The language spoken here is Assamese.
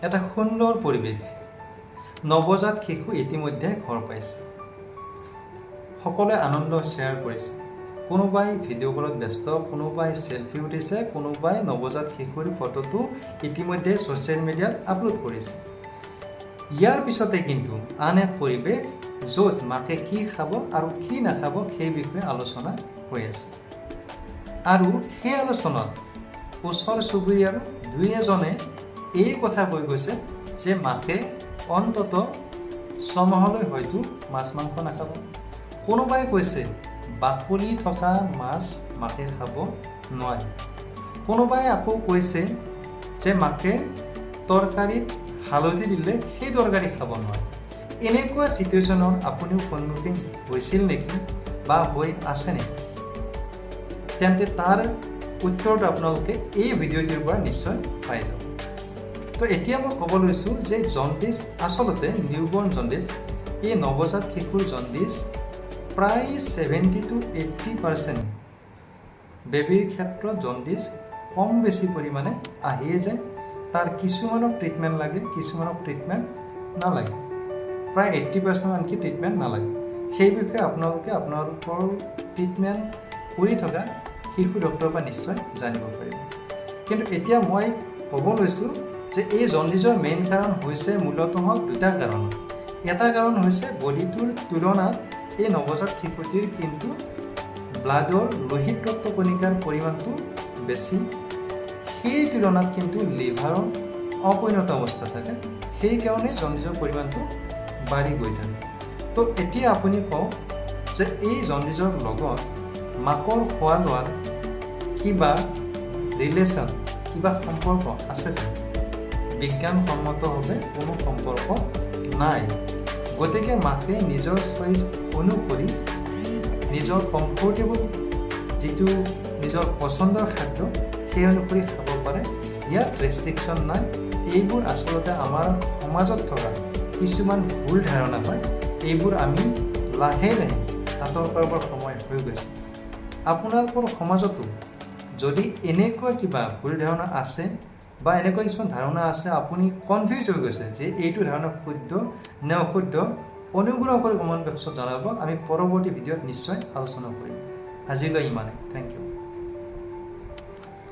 এটা সুন্দৰ পৰিৱেশ। নৱজাত শিশু ইতিমধ্যে ঘৰ পাইছে। সকলোৱে আনন্দ শ্বেয়াৰ কৰিছে। কোনোবাই ভিডিঅ' কলত ব্যস্ত, কোনোবাই চেলফি উঠিছে, কোনোবাই নৱজাত শিশুৰ ফটোটো ইতিমধ্যে ছ'চিয়েল মিডিয়াত আপলোড কৰিছে। ইয়াৰ পিছতে কিন্তু আন এক পৰিৱেশ য'ত মাকে কি খাব আৰু কি নাখাব সেই বিষয়ে আলোচনা হৈ আছে। আৰু সেই আলোচনাত ওচৰ চুবুৰীয়াৰ দুই এজনে এই কথা কৈ গৈছে যে মাকে অন্তত 6 মাহলৈ হয়তো মাছ মাংস নাখাব। কোনোবাই কৈছে বাকলি থকা মাছ মাকে খাব নোৱাৰে। কোনোবাই আকৌ কৈছে যে মাকে তৰকাৰীত হালধি দিলে সেই তৰকাৰী খাব নোৱাৰে। এনেকুৱা চিটুৱেশ্যনৰ আপুনিও সন্মুখীন হৈছিল নেকি বা হৈ আছে নেকি? তেন্তে তাৰ উত্তৰটো আপোনালোকে এই ভিডিঅ'টোৰ পৰা নিশ্চয় পাই যাব। তো এতিয়া মই ক'ব লৈছোঁ যে জণ্ডিছ আচলতে নিউবৰ্ণ জণ্ডিছ, এই নৱজাত শিশুৰ জণ্ডিছ প্ৰায় 70 to 80% বেবীৰ ক্ষেত্ৰত জণ্ডিছ কম বেছি পৰিমাণে আহিয়ে যায়। তাৰ কিছুমানক ট্ৰিটমেণ্ট লাগে, কিছুমানক ট্ৰিটমেণ্ট নালাগে। প্ৰায় 80% আনকি ট্ৰিটমেণ্ট নালাগে। সেই বিষয়ে আপোনালোকে আপোনালোকৰ ট্ৰিটমেণ্ট কৰি থকা শিশু ডক্টৰৰ পৰা নিশ্চয় জানিব পাৰিব। কিন্তু এতিয়া মই ক'ব লৈছোঁ যে এই জণ্ডিছৰ মেইন কাৰণ হৈছে মূলতঃ দুটা কাৰণ। এটা কাৰণ হৈছে বডিটোৰ তুলনাত এই নৱজাত শিশুটিৰ কিন্তু ব্লাডৰ লোহিত ৰক্তকণিকাৰ পৰিমাণটো বেছি। সেই তুলনাত কিন্তু লিভাৰৰ অপৰিণত অৱস্থা থাকে। সেইকাৰণে জণ্ডিছৰ পৰিমাণটো বাঢ়ি গৈ থাকে। তো এতিয়া আপুনি কওক যে এই জণ্ডিছৰ লগত মাকৰ খোৱা লোৱাৰ কিবা ৰিলেশ্যন, কিবা সম্পৰ্ক আছে জানো? বিজ্ঞানসন্মতভাৱে কোনো সম্পৰ্ক নাই। গতিকে মাকে নিজৰ চইচ অনুসৰি নিজৰ কমফৰ্টেবল যিটো নিজৰ পচন্দৰ খাদ্য সেই অনুসৰি খাব পাৰে। ইয়াত ৰেষ্ট্ৰিকশ্যন নাই। এইবোৰ আচলতে আমাৰ সমাজত থকা কিছুমান ভুল ধাৰণা হয়। এইবোৰ আমি লাহে লাহে আঁতৰ কৰাৰ সময় হৈ গৈছে। আপোনালোকৰ সমাজতো যদি এনেকুৱা কিবা ভুল ধাৰণা আছে বা এনেকুৱা কিছুমান ধাৰণা আছে, আপুনি কনফিউজ হৈ গৈছে যে এইটো ধাৰণা শুদ্ধ নে অশুদ্ধ, অনুগ্ৰহ কৰি কমেণ্ট বক্সত জনাব। আমি পৰৱৰ্তী ভিডিঅ'ত নিশ্চয় আলোচনা কৰিম। আজিলৈ ইমানেই। Thank U.